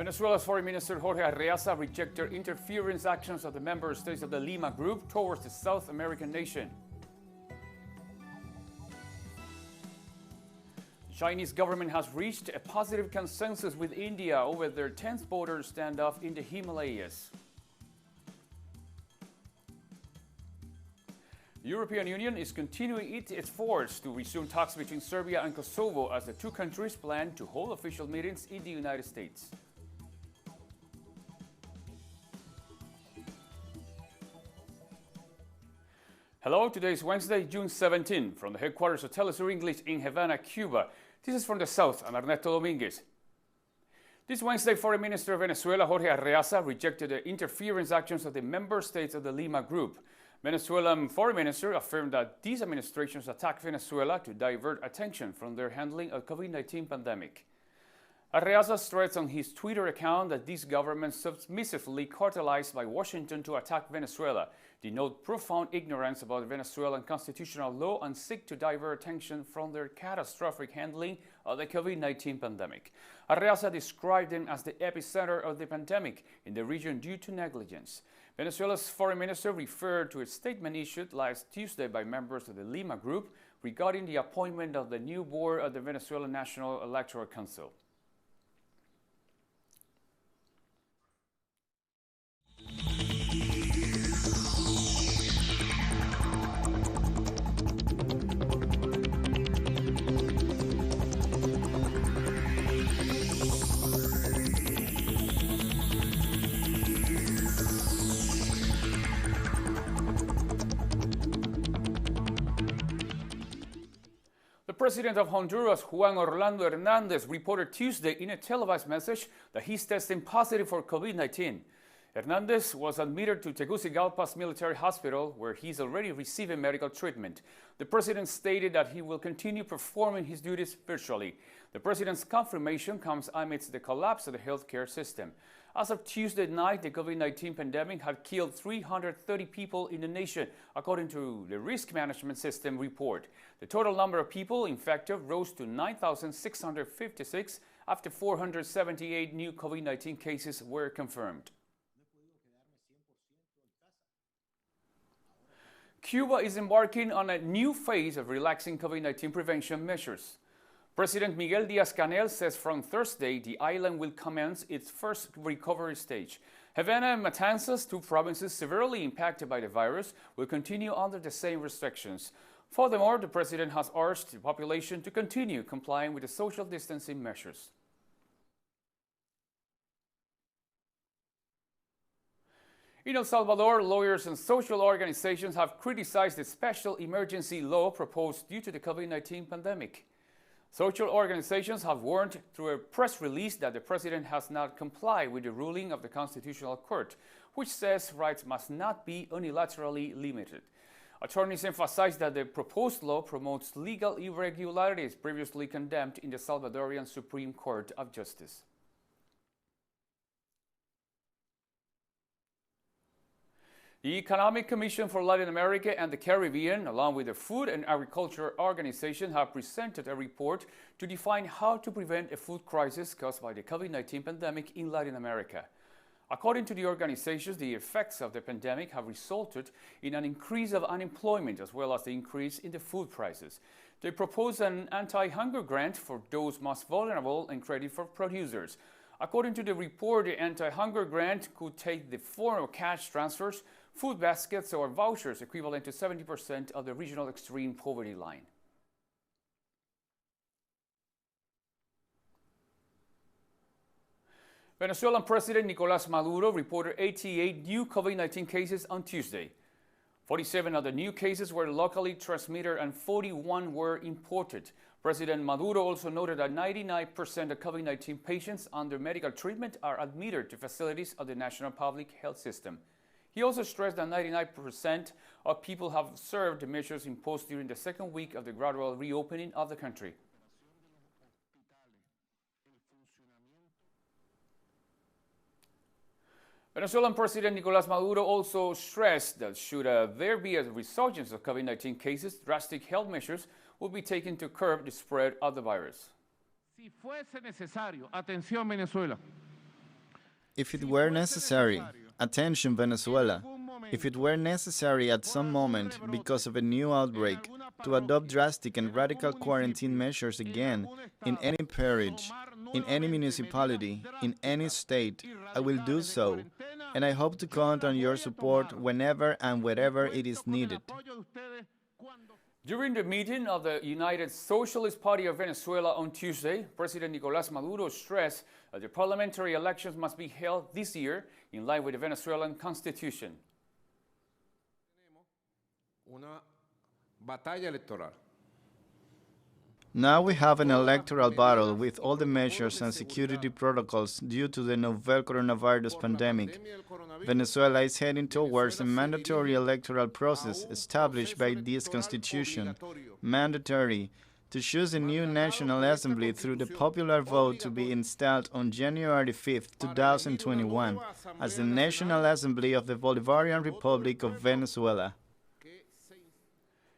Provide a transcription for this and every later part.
Venezuela's Foreign Minister Jorge Arreaza rejected interference actions of the member states of the Lima Group towards the South American nation. The Chinese government has reached a positive consensus with India over their 10th border standoff in the Himalayas. The European Union is continuing its efforts to resume talks between Serbia and Kosovo as the two countries plan to hold official meetings in the United States. Hello, today is Wednesday, June 17, from the headquarters of Telesur English in Havana, Cuba. This is from the South. I'm Ernesto Dominguez. This Wednesday, Foreign Minister of Venezuela, Jorge Arreaza, rejected the interference actions of the member states of the Lima Group. Venezuelan Foreign Minister affirmed that these administrations attacked Venezuela to divert attention from their handling of the COVID-19 pandemic. Arreaza stressed on his Twitter account that these governments submissively cartelized by Washington to attack Venezuela, denote profound ignorance about Venezuelan constitutional law and seek to divert attention from their catastrophic handling of the COVID-19 pandemic. Arreaza described them as the epicenter of the pandemic in the region due to negligence. Venezuela's foreign minister referred to a statement issued last Tuesday by members of the Lima Group regarding the appointment of the new board of the Venezuelan National Electoral Council. The President of Honduras, Juan Orlando Hernandez, reported Tuesday in a televised message that he's testing positive for COVID-19. Hernandez was admitted to Tegucigalpa's military hospital, where he's already receiving medical treatment. The president stated that he will continue performing his duties virtually. The president's confirmation comes amidst the collapse of the healthcare system. As of Tuesday night, the COVID-19 pandemic had killed 330 people in the nation, according to the Risk Management System report. The total number of people infected rose to 9,656 after 478 new COVID-19 cases were confirmed. Cuba is embarking on a new phase of relaxing COVID-19 prevention measures. President Miguel Díaz-Canel says from Thursday the island will commence its first recovery stage. Havana and Matanzas, two provinces severely impacted by the virus, will continue under the same restrictions. Furthermore, the president has urged the population to continue complying with the social distancing measures. In El Salvador, lawyers and social organizations have criticized the special emergency law proposed due to the COVID-19 pandemic. Social organizations have warned through a press release that the president has not complied with the ruling of the Constitutional Court, which says rights must not be unilaterally limited. Attorneys emphasize that the proposed law promotes legal irregularities previously condemned in the Salvadorian Supreme Court of Justice. The Economic Commission for Latin America and the Caribbean, along with the Food and Agriculture Organization, have presented a report to define how to prevent a food crisis caused by the COVID-19 pandemic in Latin America. According to the organizations, the effects of the pandemic have resulted in an increase of unemployment as well as the increase in the food prices. They propose an anti-hunger grant for those most vulnerable and credit for producers. According to the report, the anti-hunger grant could take the form of cash transfers, food baskets, or vouchers equivalent to 70% of the regional extreme poverty line. Venezuelan President Nicolás Maduro reported 88 new COVID-19 cases on Tuesday. 47 of the new cases were locally transmitted and 41 were imported. President Maduro also noted that 99% of COVID-19 patients under medical treatment are admitted to facilities of the national public health system. He also stressed that 99% of people have observed the measures imposed during the second week of the gradual reopening of the country. Venezuelan President Nicolás Maduro also stressed that should there be a resurgence of COVID-19 cases, drastic health measures will be taken to curb the spread of the virus. Si fuese necesario, atención Venezuela, If it were necessary, attention Venezuela, if it were necessary at some moment because of a new outbreak to adopt drastic and radical quarantine measures again in any parish, in any municipality, in any state, I will do so, and I hope to count on your support whenever and wherever it is needed. During the meeting of the United Socialist Party of Venezuela on Tuesday, President Nicolás Maduro stressed that the parliamentary elections must be held this year in line with the Venezuelan constitution. Una batalla electoral. Now we have an electoral battle with all the measures and security protocols due to the novel coronavirus pandemic. Venezuela is heading towards a mandatory electoral process established by this constitution, mandatory to choose a new National Assembly through the popular vote to be installed on January 5, 2021 as the National Assembly of the Bolivarian Republic of Venezuela.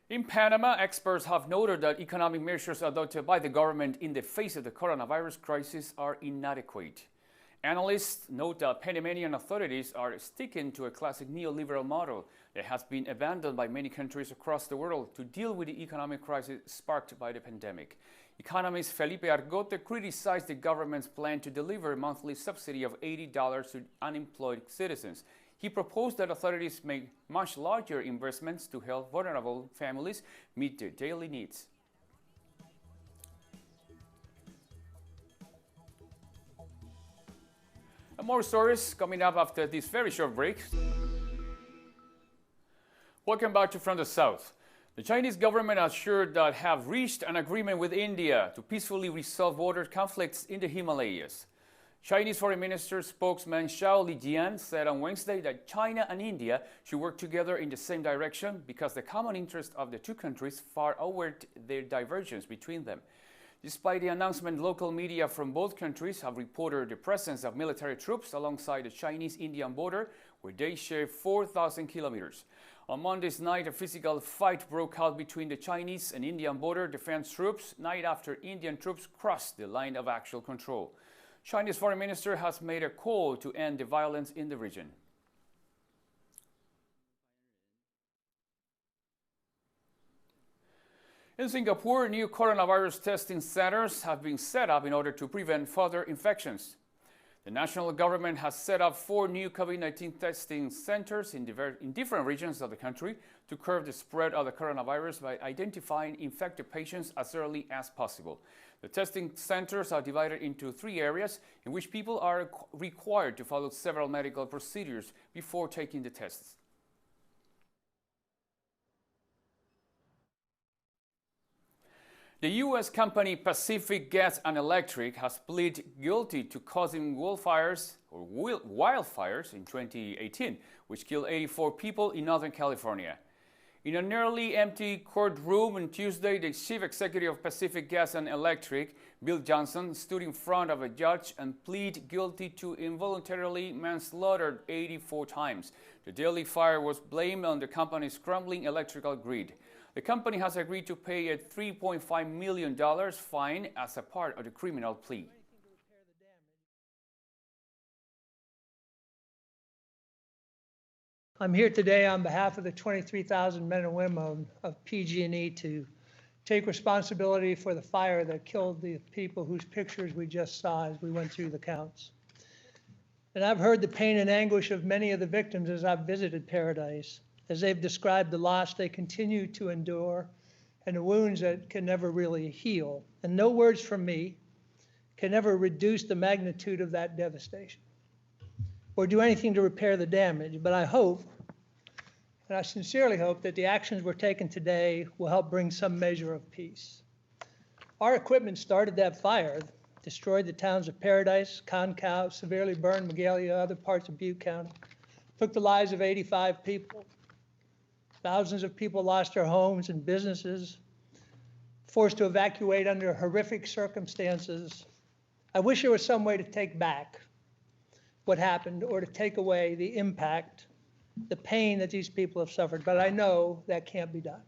In Panama, experts have noted that economic measures adopted by the government in the face of the coronavirus crisis are inadequate. Analysts note that Panamanian authorities are sticking to a classic neoliberal model that has been abandoned by many countries across the world to deal with the economic crisis sparked by the pandemic. Economist Felipe Argote criticized the government's plan to deliver a monthly subsidy of $80 to unemployed citizens. He proposed that authorities make much larger investments to help vulnerable families meet their daily needs. And more stories coming up after this very short break. Welcome back to From the South. The Chinese government assured that have reached an agreement with India to peacefully resolve border conflicts in the Himalayas. Chinese Foreign Minister spokesman Zhao Lijian said on Wednesday that China and India should work together in the same direction because the common interests of the two countries far outweighed their divergence between them. Despite the announcement, local media from both countries have reported the presence of military troops alongside the Chinese-Indian border, where they share 4,000 kilometers. On Monday's night, a physical fight broke out between the Chinese and Indian border defense troops, night after Indian troops crossed the line of actual control. Chinese Foreign Minister has made a call to end the violence in the region. In Singapore, new coronavirus testing centers have been set up in order to prevent further infections. The national government has set up 4 new COVID-19 testing centers in different regions of the country to curb the spread of the coronavirus by identifying infected patients as early as possible. The testing centers are divided into 3 areas in which people are required to follow several medical procedures before taking the tests. The U.S. company Pacific Gas and Electric has pleaded guilty to causing wildfires in 2018, which killed 84 people in Northern California. In a nearly empty courtroom on Tuesday, the chief executive of Pacific Gas and Electric, Bill Johnson, stood in front of a judge and pleaded guilty to involuntarily manslaughter 84 times. The deadly fire was blamed on the company's crumbling electrical grid. The company has agreed to pay a $3.5 million fine as a part of the criminal plea. I'm here today on behalf of the 23,000 men and women of PG&E to take responsibility for the fire that killed the people whose pictures we just saw as we went through the counts. And I've heard the pain and anguish of many of the victims as I've visited Paradise, as they've described the loss they continue to endure and the wounds that can never really heal. And no words from me can ever reduce the magnitude of that devastation or do anything to repair the damage. But I hope, and I sincerely hope, that the actions we're taking today will help bring some measure of peace. Our equipment started that fire, destroyed the towns of Paradise, Concow, severely burned Magalia, other parts of Butte County, took the lives of 85 people. Thousands of people lost their homes and businesses, forced to evacuate under horrific circumstances. I wish there was some way to take back what happened or to take away the impact, the pain that these people have suffered, but I know that can't be done.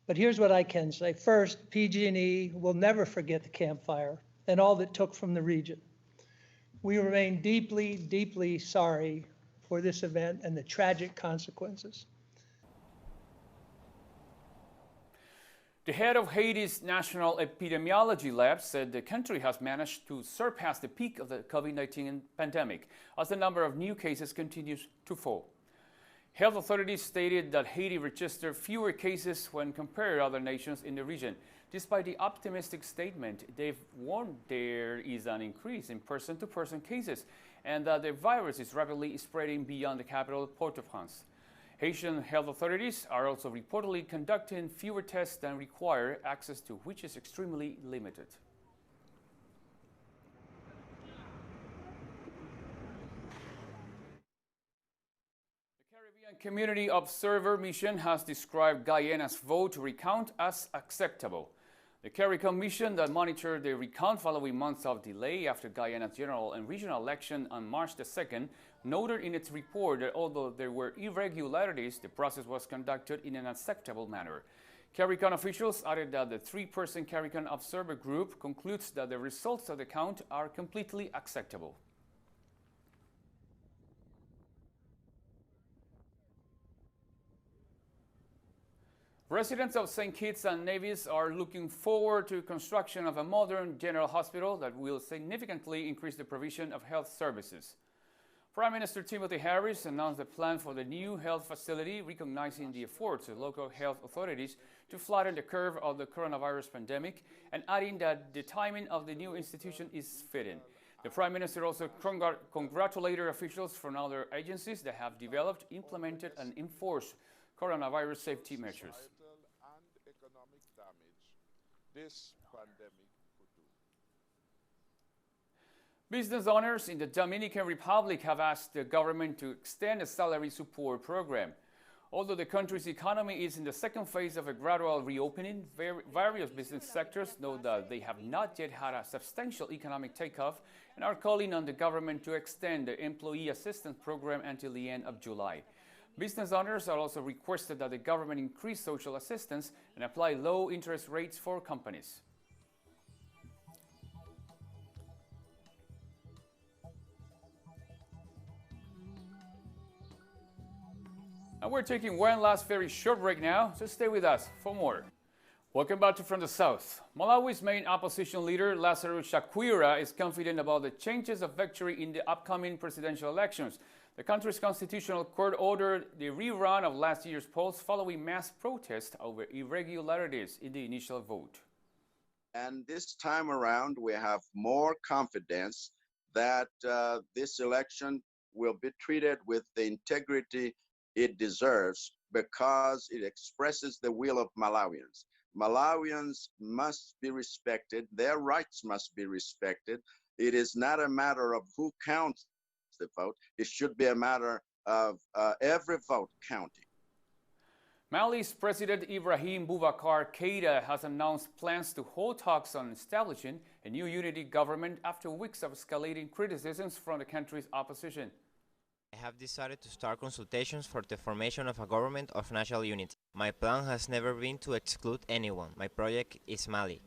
But here's what I can say. First, PG&E will never forget the Camp Fire and all that took from the region. We remain deeply, deeply sorry for this event and the tragic consequences. The head of Haiti's National Epidemiology Lab said the country has managed to surpass the peak of the COVID-19 pandemic as the number of new cases continues to fall. Health authorities stated that Haiti registered fewer cases when compared to other nations in the region. Despite the optimistic statement, they've warned there is an increase in person-to-person cases and that the virus is rapidly spreading beyond the capital, Port-au-Prince. Haitian health authorities are also reportedly conducting fewer tests than required, access to which is extremely limited. The Caribbean Community Observer Mission has described Guyana's vote recount as acceptable. The CARICOM mission that monitored the recount following months of delay after Guyana's general and regional election on March the 2nd noted in its report that although there were irregularities, the process was conducted in an acceptable manner. CARICOM officials added that the three-person CARICOM Observer Group concludes that the results of the count are completely acceptable. Residents of St. Kitts and Nevis are looking forward to construction of a modern general hospital that will significantly increase the provision of health services. Prime Minister Timothy Harris announced the plan for the new health facility, recognizing the efforts of local health authorities to flatten the curve of the coronavirus pandemic and adding that the timing of the new institution is fitting. The Prime Minister also congratulated officials from other agencies that have developed, implemented, and enforced coronavirus safety measures. This pandemic could do. Business owners in the Dominican Republic have asked the government to extend a salary support program. Although the country's economy is in the second phase of a gradual reopening, various business sectors know that they have not yet had a substantial economic takeoff and are calling on the government to extend the employee assistance program until the end of July. Business owners are also requested that the government increase social assistance and apply low interest rates for companies. And we're taking one last very short break now, so stay with us for more. Welcome back to From the South. Malawi's main opposition leader, Lazarus Chakwera, is confident about the chances of victory in the upcoming presidential elections. The country's constitutional court ordered the rerun of last year's polls following mass protests over irregularities in the initial vote. And this time around, we have more confidence that this election will be treated with the integrity it deserves because it expresses the will of Malawians. Malawians must be respected. Their rights must be respected. It is not a matter of who counts the vote. It should be a matter of every vote counting. Mali's President Ibrahim Boubacar Keïta has announced plans to hold talks on establishing a new unity government after weeks of escalating criticisms from the country's opposition. I have decided to start consultations for the formation of a government of national unity. My plan has never been to exclude anyone. My project is Mali.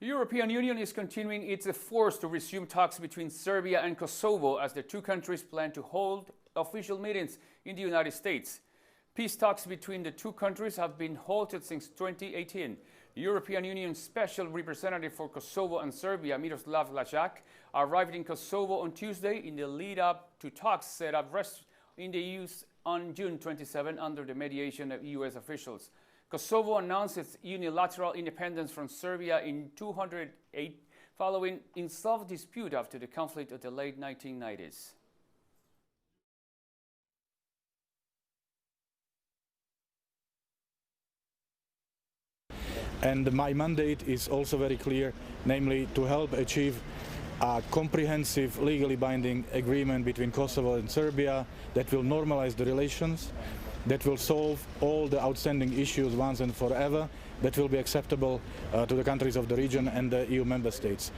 The European Union is continuing its efforts to resume talks between Serbia and Kosovo as the two countries plan to hold official meetings in the United States. Peace talks between the two countries have been halted since 2018. The European Union Special Representative for Kosovo and Serbia, Miroslav Lajak, arrived in Kosovo on Tuesday in the lead-up to talks set up in the EU on June 27 under the mediation of US officials. Kosovo announced its unilateral independence from Serbia in 2008 following a self-dispute after the conflict of the late 1990s. And my mandate is also very clear, namely to help achieve a comprehensive, legally binding agreement between Kosovo and Serbia that will normalize the relations, that will solve all the outstanding issues once and forever, that will be acceptable to the countries of the region and the EU member states.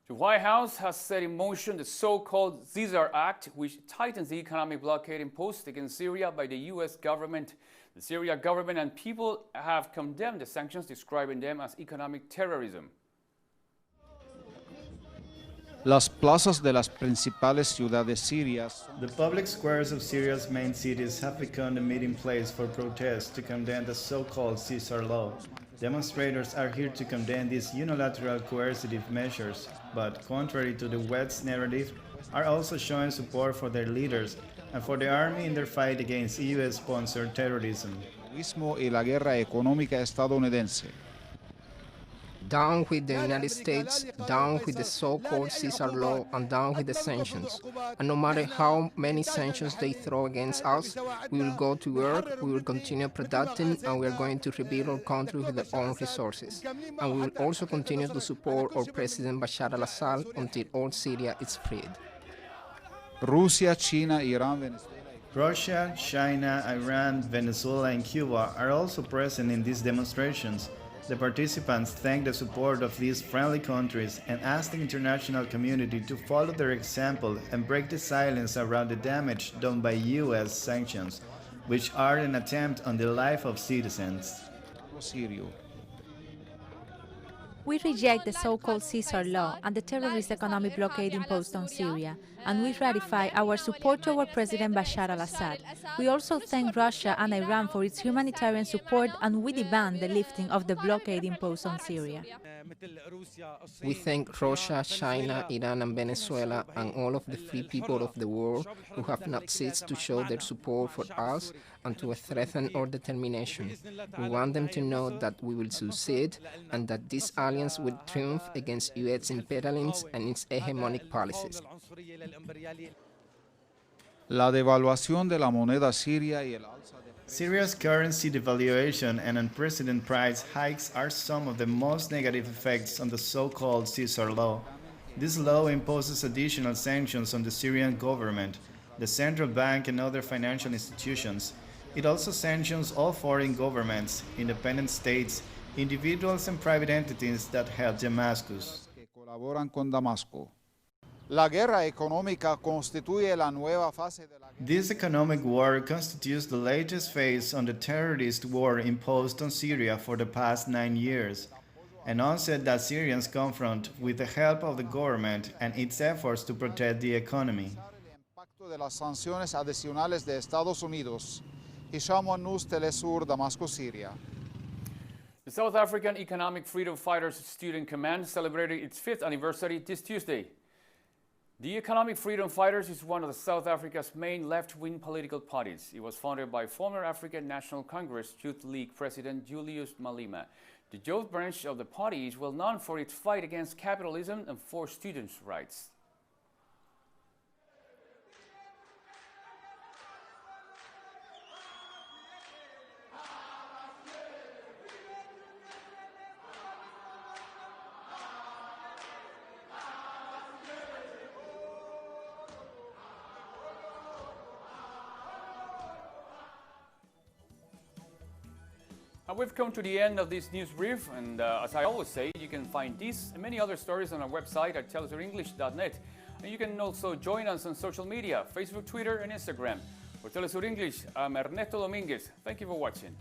The White House has set in motion the so-called Caesar Act, which tightens the economic blockade imposed against Syria by the U.S. government. The Syrian government and people have condemned the sanctions, describing them as economic terrorism. Las plazas de las principales ciudades sirias. The public squares of Syria's main cities have become the meeting place for protests to condemn the so-called Caesar Law. Demonstrators are here to condemn these unilateral coercive measures, but contrary to the West's narrative, are also showing support for their leaders and for the army in their fight against US-sponsored terrorism. Y la guerra económica estadounidense. Down with the United States, down with the so-called Caesar Law, and down with the sanctions. And no matter how many sanctions they throw against us, we will go to work, we will continue producing, and we are going to rebuild our country with our own resources. And we will also continue to support our President Bashar al-Assad until all Syria is freed. Rusia, China, Iran, Venezuela. Russia, China, Iran, Venezuela, and Cuba are also present in these demonstrations. The participants thank the support of these friendly countries and ask the international community to follow their example and break the silence around the damage done by US sanctions, which are an attempt on the life of citizens. We reject the so-called Caesar Law and the terrorist economic blockade imposed on Syria, and we ratify our support to our President Bashar al-Assad. We also thank Russia and Iran for its humanitarian support, and we demand the lifting of the blockade imposed on Syria. We thank Russia, China, Iran, and Venezuela, and all of the free people of the world who have not ceased to show their support for us and to strengthen our determination. We want them to know that we will succeed and that this alliance will triumph against US imperialism and its hegemonic policies. La devaluación de la moneda siria y el alza de Syria's currency devaluation and unprecedented price hikes are some of the most negative effects on the so-called Caesar Law. This law imposes additional sanctions on the Syrian government, the central bank, and other financial institutions. It also sanctions all foreign governments, independent states, individuals, and private entities that help Damascus. que colaboran con Damasco. La guerra económica constituye la nueva fase de la guerra. This economic war constitutes the latest phase on the terrorist war imposed on Syria for the past 9 years, an onset that Syrians confront with the help of the government and its efforts to protect the economy. El impacto de las sanciones adicionales de Estados Unidos. Hisham Wanous, Telesur, Damasco, Syria. The South African Economic Freedom Fighters Student Command celebrated its 5th anniversary this Tuesday. The Economic Freedom Fighters is one of South Africa's main left-wing political parties. It was founded by former African National Congress Youth League President Julius Malema. The youth branch of the party is well known for its fight against capitalism and for students' rights. And we've come to the end of this news brief, and as I always say, you can find these and many other stories on our website at telesurenglish.net. And you can also join us on social media, Facebook, Twitter, and Instagram. For Telesur English, I'm Ernesto Dominguez. Thank you for watching.